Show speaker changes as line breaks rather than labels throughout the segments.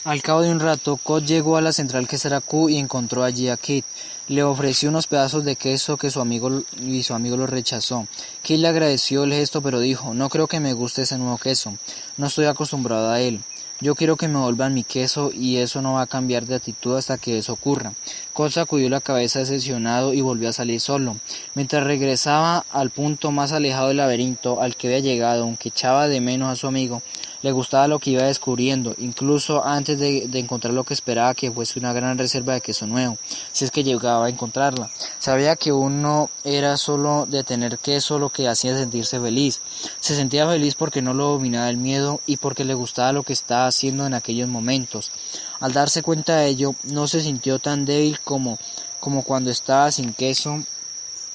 Al cabo de un rato, Cod llegó a la central quesera Q y encontró allí a Kit. Le ofreció unos pedazos de queso que su amigo lo rechazó. Kit le agradeció el gesto pero dijo, no creo que me guste ese nuevo queso. No estoy acostumbrado a él. Yo quiero que me vuelvan mi queso y eso no va a cambiar de actitud hasta que eso ocurra. Cod sacudió la cabeza decepcionado y volvió a salir solo. Mientras regresaba al punto más alejado del laberinto al que había llegado, aunque echaba de menos a su amigo, le gustaba lo que iba descubriendo, incluso antes de encontrar lo que esperaba que fuese una gran reserva de queso nuevo, si es que llegaba a encontrarla. Sabía que uno era solo de tener queso lo que hacía sentirse feliz. Se sentía feliz porque no lo dominaba el miedo y porque le gustaba lo que estaba haciendo en aquellos momentos. Al darse cuenta de ello, no se sintió tan débil como cuando estaba sin queso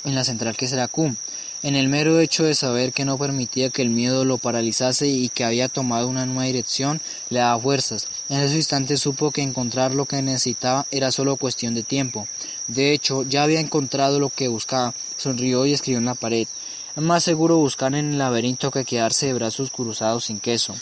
en la central quesera Q. En el mero hecho de saber que no permitía que el miedo lo paralizase y que había tomado una nueva dirección, le daba fuerzas. En ese instante supo que encontrar lo que necesitaba era solo cuestión de tiempo. De hecho, ya había encontrado lo que buscaba. Sonrió y escribió en la pared. Es más seguro buscar en el laberinto que quedarse de brazos cruzados sin queso.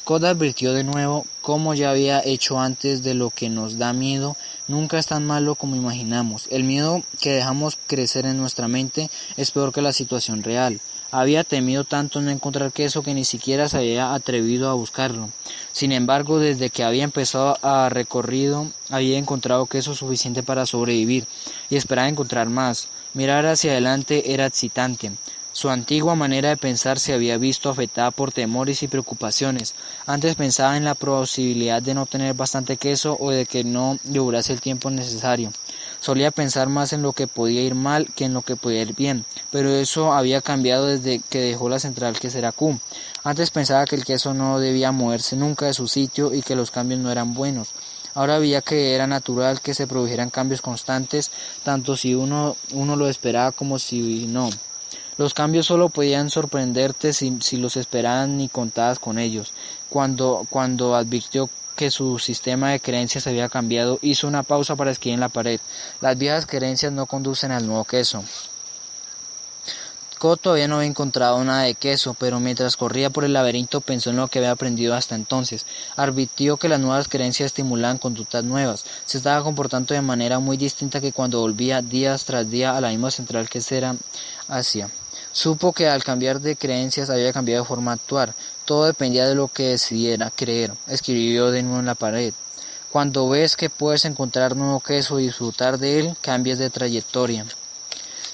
Cod advirtió de nuevo, como ya había hecho antes, de lo que nos da miedo nunca es tan malo como imaginamos. El miedo que dejamos crecer en nuestra mente es peor que la situación real. Había temido tanto no encontrar queso que ni siquiera se había atrevido a buscarlo. Sin embargo, desde que había empezado a recorrido, había encontrado queso suficiente para sobrevivir y esperaba encontrar más. Mirar hacia adelante era excitante. Su antigua manera de pensar se había visto afectada por temores y preocupaciones. Antes pensaba en la posibilidad de no tener bastante queso o de que no le durase el tiempo necesario. Solía pensar más en lo que podía ir mal que en lo que podía ir bien, pero eso había cambiado desde que dejó la central quesera Q. Antes pensaba que el queso no debía moverse nunca de su sitio y que los cambios no eran buenos. Ahora veía que era natural que se produjeran cambios constantes, tanto si uno lo esperaba como si no. Los cambios solo podían sorprenderte si los esperaban ni contabas con ellos. Cuando advirtió que su sistema de creencias había cambiado, hizo una pausa para escribir en la pared. Las viejas creencias no conducen al nuevo queso. Cod todavía no había encontrado nada de queso, pero mientras corría por el laberinto pensó en lo que había aprendido hasta entonces. Advirtió que las nuevas creencias estimulaban conductas nuevas. Se estaba comportando de manera muy distinta que cuando volvía días tras día a la misma central quesera Asia. Supo que al cambiar de creencias había cambiado de forma de actuar. Todo dependía de lo que decidiera creer. Escribió de nuevo en la pared. Cuando ves que puedes encontrar nuevo queso y disfrutar de él, cambias de trayectoria.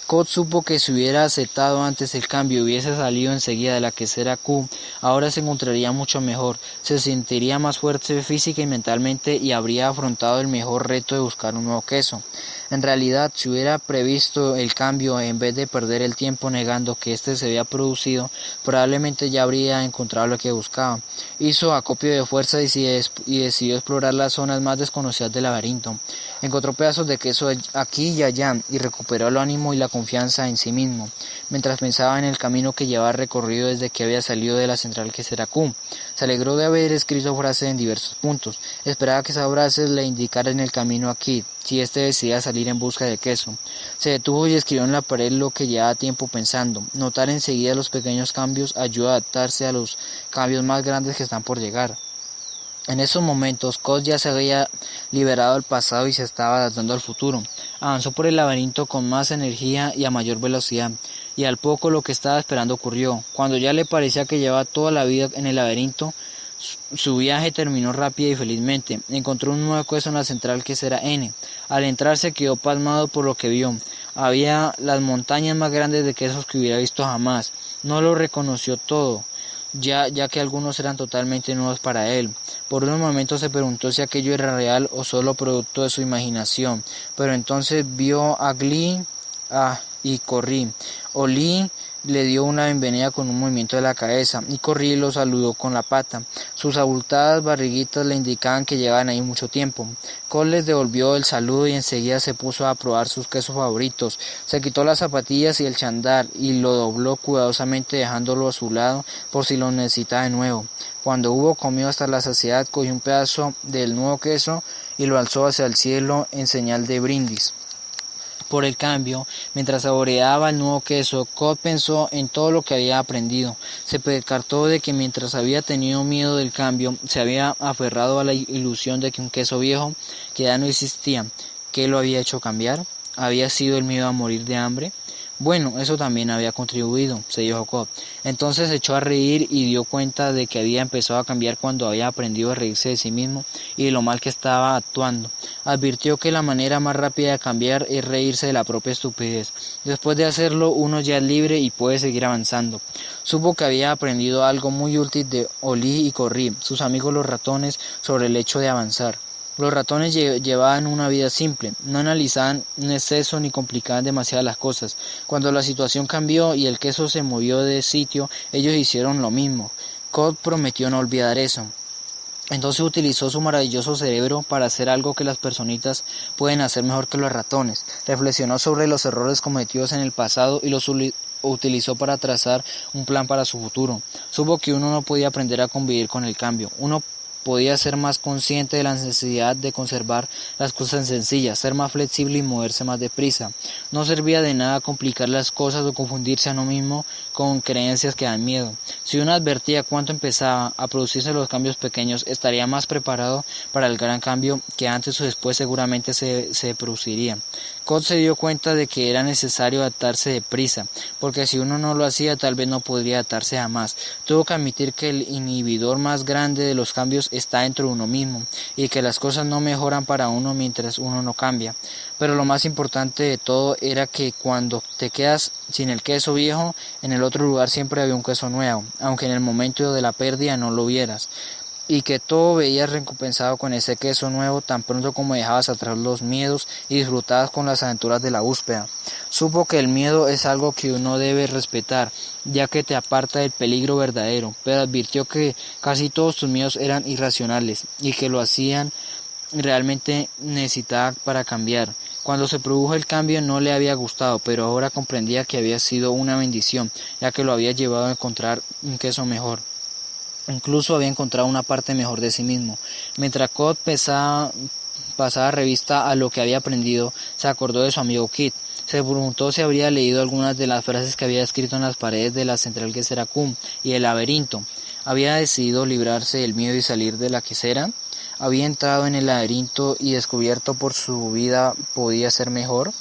Cod supo que si hubiera aceptado antes el cambio y hubiese salido enseguida de la quesera Q, ahora se encontraría mucho mejor, se sentiría más fuerte física y mentalmente y habría afrontado el mejor reto de buscar un nuevo queso. En realidad, si hubiera previsto el cambio en vez de perder el tiempo negando que éste se había producido, probablemente ya habría encontrado lo que buscaba. Hizo acopio de fuerzas y decidió explorar las zonas más desconocidas del laberinto. Encontró pedazos de queso aquí y allá y recuperó el ánimo y la confianza en sí mismo, mientras pensaba en el camino que llevaba recorrido desde que había salido de la central quesera Q. Se alegró de haber escrito frases en diversos puntos. Esperaba que esas frases le indicaran el camino a Kid, si éste decidía salir en busca de queso. Se detuvo y escribió en la pared lo que llevaba tiempo pensando. Notar enseguida los pequeños cambios ayuda a adaptarse a los cambios más grandes que están por llegar. En esos momentos, Cod ya se había liberado del pasado y se estaba adaptando al futuro. Avanzó por el laberinto con más energía y a mayor velocidad, y al poco lo que estaba esperando ocurrió. Cuando ya le parecía que llevaba toda la vida en el laberinto, su viaje terminó rápido y felizmente. Encontró un nuevo queso en la central quesera N. Al entrar se quedó pasmado por lo que vio. Había las montañas más grandes de quesos que hubiera visto jamás. No lo reconoció todo, ya que algunos eran totalmente nuevos para él. Por unos momentos se preguntó si aquello era real o solo producto de su imaginación, pero entonces vio a Glee y Corrí. Oli le dio una bienvenida con un movimiento de la cabeza y Corrí lo saludó con la pata. Sus abultadas barriguitas le indicaban que llevaban ahí mucho tiempo. Cole les devolvió el saludo y enseguida se puso a probar sus quesos favoritos. Se quitó las zapatillas y el chandal y lo dobló cuidadosamente dejándolo a su lado por si lo necesitaba de nuevo. Cuando hubo comido hasta la saciedad, cogió un pedazo del nuevo queso y lo alzó hacia el cielo en señal de brindis. Por el cambio, mientras saboreaba el nuevo queso, Cod pensó en todo lo que había aprendido. Se percató de que mientras había tenido miedo del cambio, se había aferrado a la ilusión de que un queso viejo, que ya no existía, ¿qué lo había hecho cambiar? ¿Había sido el miedo a morir de hambre? Bueno, eso también había contribuido, se dijo Cobb. Entonces se echó a reír y dio cuenta de que había empezado a cambiar cuando había aprendido a reírse de sí mismo y de lo mal que estaba actuando. Advirtió que la manera más rápida de cambiar es reírse de la propia estupidez. Después de hacerlo, uno ya es libre y puede seguir avanzando. Supo que había aprendido algo muy útil de Olí y Corrí, sus amigos los ratones, sobre el hecho de avanzar. Los ratones llevaban una vida simple, no analizaban en exceso ni complicaban demasiado las cosas. Cuando la situación cambió y el queso se movió de sitio, ellos hicieron lo mismo. Cod prometió no olvidar eso. Entonces utilizó su maravilloso cerebro para hacer algo que las personitas pueden hacer mejor que los ratones. Reflexionó sobre los errores cometidos en el pasado y los utilizó para trazar un plan para su futuro. Supo que uno no podía aprender a convivir con el cambio. Uno podía ser más consciente de la necesidad de conservar las cosas sencillas, ser más flexible y moverse más deprisa. No servía de nada complicar las cosas o confundirse a uno mismo con creencias que dan miedo. Si uno advertía cuánto empezaba a producirse los cambios pequeños, estaría más preparado para el gran cambio que antes o después seguramente se produciría. Cod se dio cuenta de que era necesario adaptarse deprisa, porque si uno no lo hacía tal vez no podría adaptarse jamás. Tuvo que admitir que el inhibidor más grande de los cambios está dentro de uno mismo, y que las cosas no mejoran para uno mientras uno no cambia. Pero lo más importante de todo era que cuando te quedas sin el queso viejo, en el otro lugar siempre había un queso nuevo, aunque en el momento de la pérdida no lo vieras. Y que todo veías recompensado con ese queso nuevo tan pronto como dejabas atrás los miedos y disfrutabas con las aventuras de la búsqueda. Supo que el miedo es algo que uno debe respetar, ya que te aparta del peligro verdadero, pero advirtió que casi todos tus miedos eran irracionales y que lo hacían realmente necesitaba para cambiar. Cuando se produjo el cambio no le había gustado, pero ahora comprendía que había sido una bendición, ya que lo había llevado a encontrar un queso mejor. Incluso había encontrado una parte mejor de sí mismo. Mientras Cod pasaba revista a lo que había aprendido, se acordó de su amigo Kit. Se preguntó si habría leído algunas de las frases que había escrito en las paredes de la central quesera Qum y el laberinto. ¿Había decidido librarse del miedo y salir de la quesera? ¿Había entrado en el laberinto y descubierto por su vida podía ser mejor?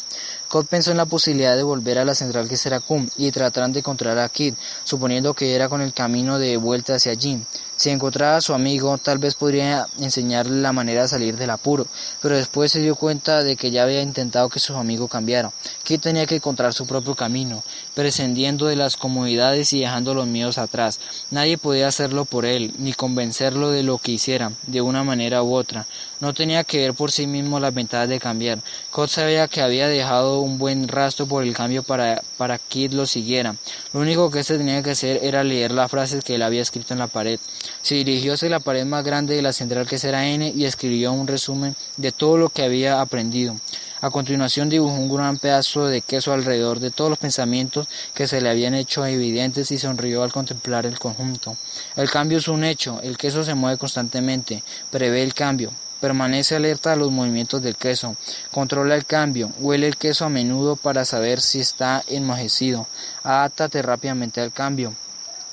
Cod pensó en la posibilidad de volver a la central quesera Qum y tratar de encontrar a Kid, suponiendo que era con el camino de vuelta hacia allí. Si encontraba a su amigo, tal vez podría enseñarle la manera de salir del apuro, pero después se dio cuenta de que ya había intentado que su amigo cambiara. Kid tenía que encontrar su propio camino, prescindiendo de las comodidades y dejando los miedos atrás. Nadie podía hacerlo por él, ni convencerlo de lo que hiciera, de una manera u otra. No tenía que ver por sí mismo las ventajas de cambiar. Cod sabía que había dejado un buen rastro por el cambio para Kid lo siguiera. Lo único que éste tenía que hacer era leer las frases que él había escrito en la pared. Se dirigió hacia la pared más grande de la central quesera N y escribió un resumen de todo lo que había aprendido. A continuación dibujó un gran pedazo de queso alrededor de todos los pensamientos que se le habían hecho evidentes y sonrió al contemplar el conjunto. El cambio es un hecho, el queso se mueve constantemente, prevé el cambio. Permanece alerta a los movimientos del queso, controla el cambio, huele el queso a menudo para saber si está enmojecido, adáptate rápidamente al cambio.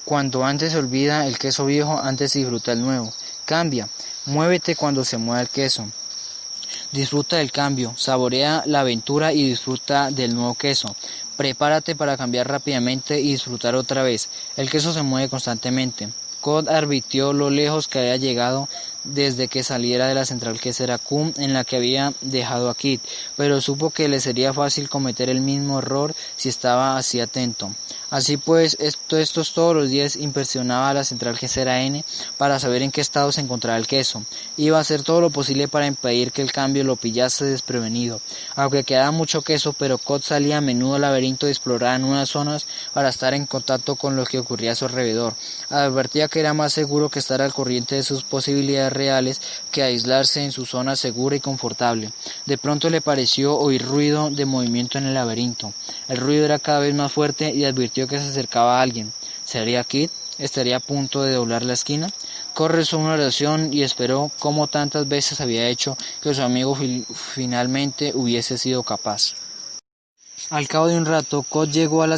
Cuando antes se olvida el queso viejo, antes se disfruta el nuevo. Cambia, muévete cuando se mueva el queso. Disfruta del cambio, saborea la aventura y disfruta del nuevo queso. Prepárate para cambiar rápidamente y disfrutar otra vez. El queso se mueve constantemente. Cod advirtió lo lejos que había llegado desde que saliera de la central quesera Qum en la que había dejado a Kid, pero supo que le sería fácil cometer el mismo error si estaba así atento. Así pues, estos todos los días inspeccionaba la central quesera N para saber en qué estado se encontraba el queso. Iba a hacer todo lo posible para impedir que el cambio lo pillase desprevenido. Aunque quedaba mucho queso, pero Cod salía a menudo al laberinto y exploraba nuevas zonas para estar en contacto con lo que ocurría a su alrededor. Advertía que era más seguro que estar al corriente de sus posibilidades reales que aislarse en su zona segura y confortable. De pronto le pareció oír ruido de movimiento en el laberinto. El ruido era cada vez más fuerte y advirtió que se acercaba a alguien. ¿Sería Kid? ¿Estaría a punto de doblar la esquina? Cod rezó una oración y esperó, como tantas veces había hecho, que su amigo finalmente hubiese sido capaz. Al cabo de un rato, Cod llegó a la